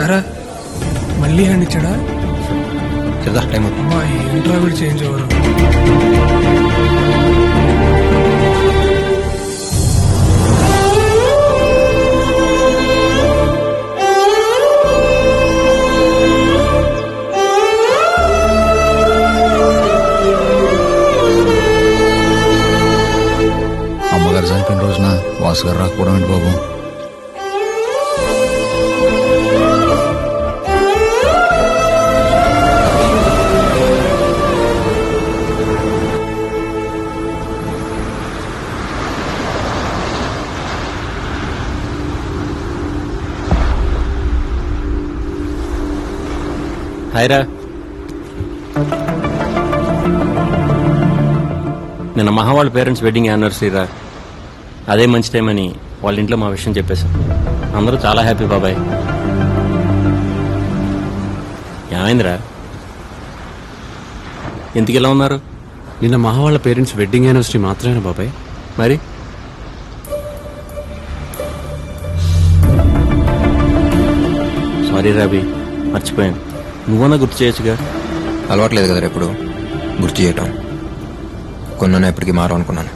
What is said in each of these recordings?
ఎరా మళ్ళీ హ్యాండ్ ఇచ్చాడా? కదా టైం అమ్మా ఏంట్రా వీడు చేంజ్ అవ్వరు. అమ్మగారు చనిపోయిన రోజున వాసు గారు రాకపోవడం ఏంటి బాబు? హాయ్రా. నిన్న మహా వాళ్ళ పేరెంట్స్ వెడ్డింగ్ యానివర్సరీ రా. అదే మంచి టైం అని వాళ్ళ ఇంట్లో మా విషయం చెప్పేశాం. అందరూ చాలా హ్యాపీ బాబాయ్. ఏమైందిరా, ఎందుకు ఇలా ఉన్నారు? నిన్న మహా వాళ్ళ పేరెంట్స్ వెడ్డింగ్ యానివర్సరీ మాత్రమేనా బాబాయ్? మరి సారీ రాబీ, మర్చిపోయాను. నువ్వన్నా గుర్తు చేయొచ్చుగా. అలవాట్లేదు కదా ఎప్పుడు గుర్తు చేయటం. కొన్నా ఎప్పటికీ మారు అనుకున్నాను.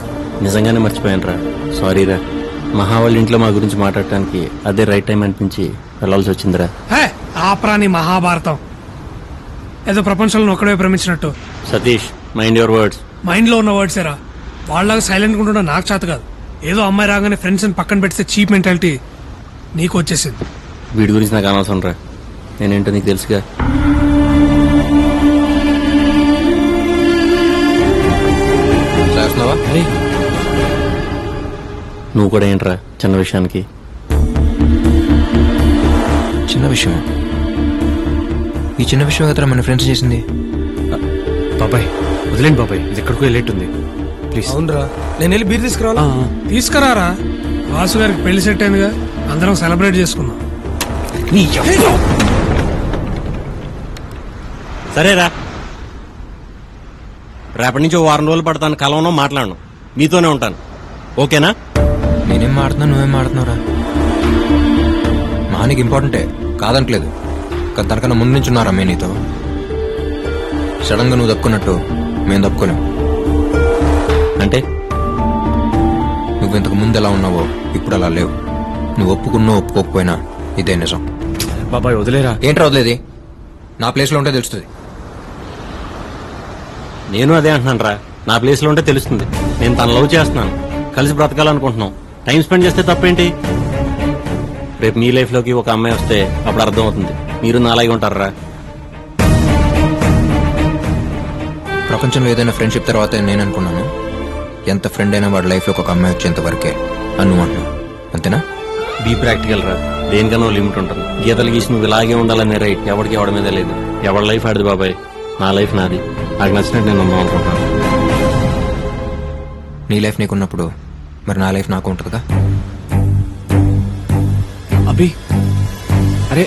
నిజంగానే మర్చిపోయాను రా. సారీ రా. మహా వాళ్ళ ఇంట్లో మా గురించి మాట్లాడటానికి అదే రైట్ టైం అనిపించి వెళ్ళాల్సి వచ్చిందిరా. ఆప్రాని మహాభారతం ఏదో ప్రపంచంలో ఒక్కడే ప్రేమించినట్టు. Satish, mind your words. Mind లో ఉన్న వర్డ్స్ ఏరా. వాళ్ళలాగా సైలెంట్ ఉంటుండే నాకు చేత కాదు. ఏదో అమ్మాయి రాగానే ఫ్రెండ్స్ పక్కన పెడితే చీప్ మెంటాలిటీ నీకు వచ్చేసింది. వీడి గురించి నాకు అనవసరం రా. నేనేంటో నీకు తెలుసుగా. నువ్వు కూడా ఏంట్రా చిన్న విషయానికి? చిన్న విషయం? ఈ చిన్న విషయం కదా మన ఫ్రెండ్స్ చేసింది. బాబాయ్ వదిలేండి బాబాయ్, ఇది ఎక్కడికో వెళ్ళేట్టుంది. ప్లీజ్. అవునరా, నేను వెళ్ళి బీర్ తీసుకురావాలా? తీసుకురారా. వాసు గారికి పెళ్లి సెట్ అయిందిగా, అందరం సెలబ్రేట్ చేసుకుందాం. సరేరా, రేపటి నుంచి 1 వారం రోజులు పడతాను. కలవను, మాట్లాడను, మీతోనే ఉంటాను. ఓకేనా? నేనేం మాడుతున్నా, నువ్వేం మాడుతున్నావురా? మానికి ఇంపార్టెంటే కాదంటలేదు, కానీ తనకన్నా ముందు నుంచి ఉన్నారా మేము నీతో. సడన్ గా నువ్వు తప్పుకున్నట్టు మేము తప్పుకోలేం. అంటే నువ్వు ఇంతకు ముందు ఎలా ఉన్నావో ఇప్పుడు అలా లేవు. నువ్వు ఒప్పుకున్నా ఒప్పుకోకపోయినా ఇదే నిజం. బాబాయ్ వదిలేరా. ఏంట్రా వదిలేది? నా ప్లేస్లో ఉంటే తెలుస్తుంది. నేను అదే అంటున్నాను రా. నా ప్లేస్లో ఉంటే తెలుస్తుంది. నేను తను లవ్ చేస్తున్నాను, కలిసి బ్రతకాలనుకుంటున్నాం. టైం స్పెండ్ చేస్తే తప్పేంటి? రేపు మీ లైఫ్లోకి ఒక అమ్మాయి వస్తే అప్పుడు అర్థం అవుతుంది. మీరు నాలాగే ఉంటారా? ప్రపంచంలో ఏదైనా ఫ్రెండ్షిప్ తర్వాత నేను అనుకున్నాను, ఎంత ఫ్రెండ్ అయినా వాడి లైఫ్లోకి ఒక అమ్మాయి వచ్చేంత వరకే అన్ను అంటున్నాను. అంతేనా? బీ ప్రాక్టికల్ రా. దేనికన్నా లిమిట్ ఉంటుంది. గీతలు గీసి నువ్వు ఇలాగే ఉండాలనే రైట్ ఎవరికి ఎవడి మీద లేదు. ఎవరి లైఫ్ ఆడిది బాబాయ్. నా లైఫ్ నాది. నాకు నచ్చినట్టు నేను ఉందాం అనుకుంటున్నాను. నీ లైఫ్ నీకున్నప్పుడు మరి నా లైఫ్ నాకు ఉంటుందిగా. అభి అరే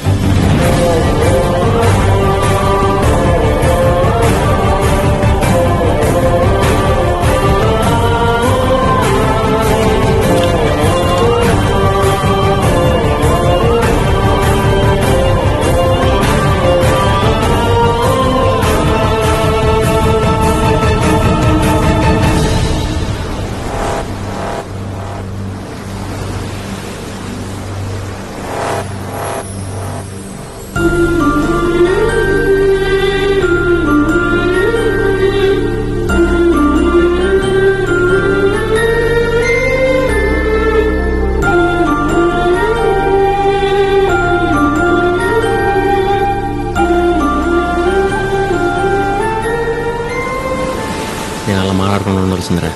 నేను అలా మాట్లాడుకుని ఉండాల్సిందిరా.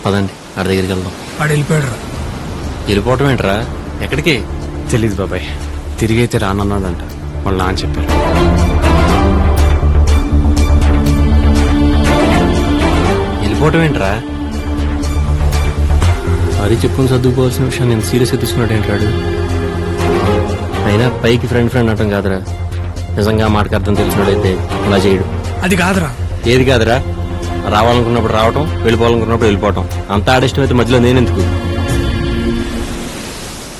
పదండి, ఆడి దగ్గరికి వెళ్దాం. వాడు వెళ్ళిపోయాడు. వెళ్ళిపోవటం ఏంట్రా? ఎక్కడికి తెలీదు బాబాయ్. తిరిగి అయితే రానన్నాడంట వాళ్ళ నాన్న చెప్పారు. వెళ్ళిపోవటం ఏంట్రా? అది చెప్పుకుని సర్దుకోవాల్సిన విషయం నేను సీరియస్గా తీసుకున్నట్టు ఏంటాడు. అయినా పైకి ఫ్రెండ్ ఫ్రెండ్ అంటాం కాదురా. నిజంగా మాటకి అర్థం తెలిసినట్టయితే అలా చేయడు. అది కాదురా. ఏది కాదురా? రావాలనుకున్నప్పుడు రావటం, వెళ్ళిపోవాలనుకున్నప్పుడు వెళ్ళిపోవటం. అంతా ఆడిష్టమైతే మధ్యలో నేనెందుకు?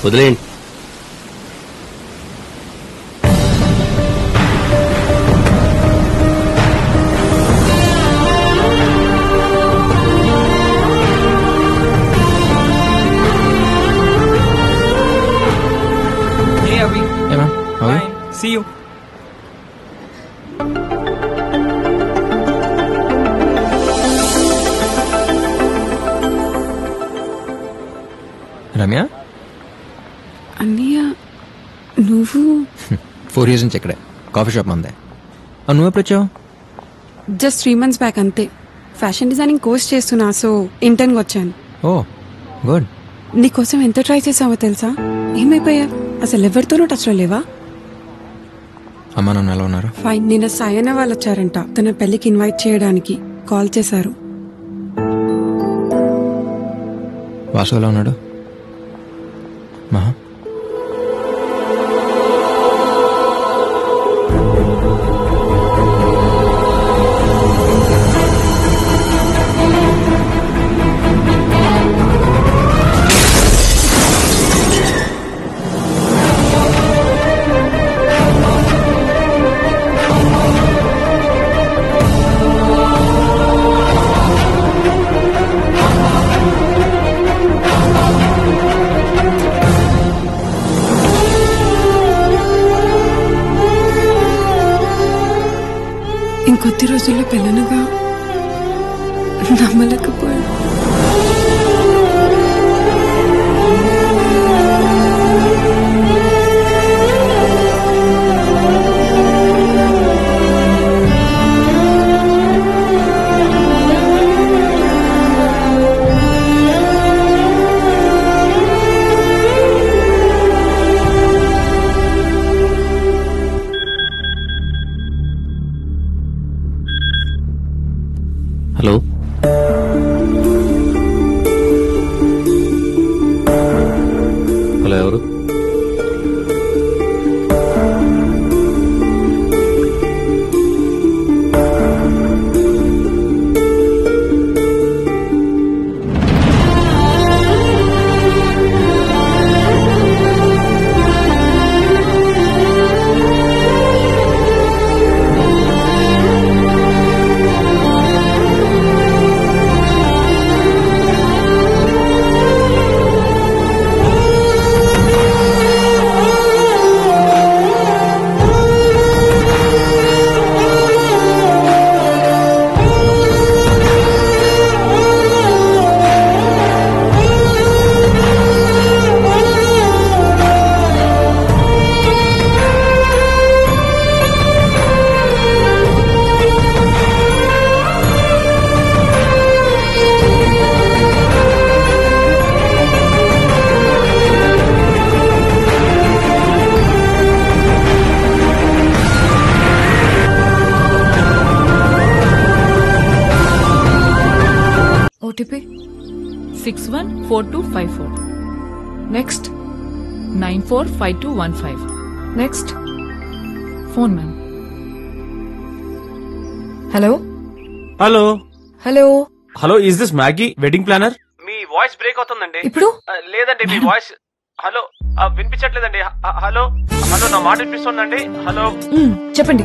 వదిలేయండి. See you. రమ్య అన్నయ్య నువ్వు 4 years నుంచి ఇక్కడే కాఫీ షాప్ మందే. నువ్వు ఎప్పుడు వచ్చావు? జస్ట్ 3 months బ్యాక్ అంతే. ఫ్యాషన్ డిజైనింగ్ కోర్స్ చేస్తున్నా, సో ఇంటర్న్కి వచ్చాను. ఓ గుడ్. నీకోసం ఎంత ట్రై చేసావో తెలుసా? ఏమైపోయా? అసలు ఎవరితోనూ టచ్లో లేవా? అమ్మా నాన్న ఎలా ఉన్నారు? ఫైన్. నిన్న సాయన్న వాళ్ళు వచ్చారంట, తన పెళ్లికి ఇన్వైట్ చేయడానికి కాల్ చేశారు. వాసు ఎలా ఉన్నాడు? మహా ఇంకొద్ది రోజుల్లో పెళ్ళనగా నమ్మలేకపోయా. హలో, హలో ఎవరు? OTP 614254. Next 945215. Next phone ma'am. Hello. Hello Hello. Hello, is this Maggi wedding planner? Me voice break అవుతుందండి. ఇప్పుడు లేదండి, మీ వాయిస్ హలో వినిపించట్లేదండి. హలో హలో, నా మాట వినిపిస్తుందండి. హలో చెప్పండి.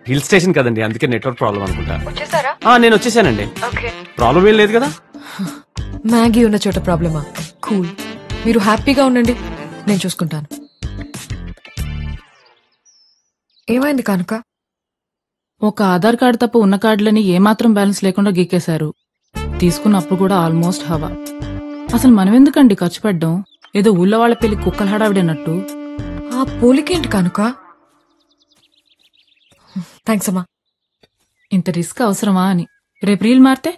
హిల్ స్టేషన్ కదండి, అందుకే నెట్వర్క్ ప్రాబ్లం అనుకుంటా. వచ్చేసారా? నేను వచ్చేసానండి. ప్రాబ్లం ఏం లేదు కదా? మ్యాగీ ఉన్న చోట ప్రాబ్లమా? కూల్, మీరు హ్యాపీగా ఉండండి, నేను చూసుకుంటాను. ఏమైంది కనుక? ఒక ఆధార్ కార్డు తప్ప ఉన్న కార్డులని ఏమాత్రం బ్యాలెన్స్ లేకుండా గీకేశారు. తీసుకున్నప్పుడు కూడా ఆల్మోస్ట్ హవా. అసలు మనమెందుకండి ఖర్చు పెట్టడం? ఏదో ఊళ్ళో వాళ్ళ పెళ్లి కుక్కల హడావిడన్నట్టు. ఆ పోలికేంటి కనుక? థ్యాంక్స్ అమ్మా. ఇంత రిస్క్ అవసరమా అని. రేపు రీల్ మారితే?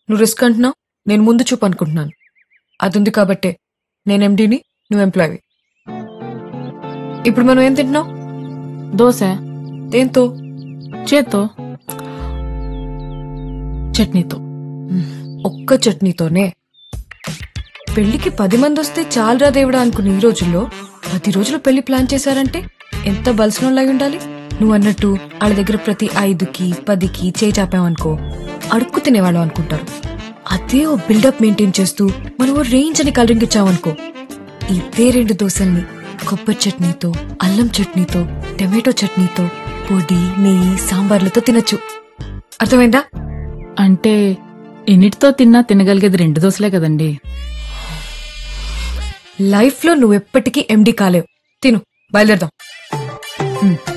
నువ్వు రిస్క్ అంటున్నావు, నేను ముందు చూపు అనుకుంటున్నాను. అది ఉంది కాబట్టే నేను ఎండీని, నువ్వు ఎంప్లాయీ. ఇప్పుడు మనం ఏం తింటున్నావు? దోశ. దేంతో? చేత్తో. చట్నీతో. ఒక్క చట్నీతోనే? పెళ్లికి 10 మంది వస్తే చాలరా దేవుడా అనుకున్న ఈ రోజుల్లో 10 రోజులు పెళ్లి ప్లాన్ చేశారంటే ఎంత బలసినోళ్ళై ఉండాలి. నువ్వు అన్నట్టు వాళ్ళ దగ్గర ప్రతి 5కి 10కి చేయి చాపామనుకో అడుక్కు తినేవాళ్ళం అనుకుంటారు. అదే ఓ బిల్డప్ మెయింటైన్ చేస్తూ మనం ఓ రేంజ్ అని కలరింగ్ ఇచ్చామనుకో, ఇదే 2 దోశల్ని కొబ్బరి చట్నీతో, అల్లం చట్నీతో, టమాటో చట్నీతో, పొడి, నెయ్యి, సాంబార్లతో తినచ్చు. అర్థమైందా? అంటే ఎన్నిటితో తిన్నా తినగలిగేది 2 దోశలే కదండి. లైఫ్ లో నువ్వెప్పటికీ ఎండీ కాలేవు. తిను, బయలుదేరదాం. ఉమ్.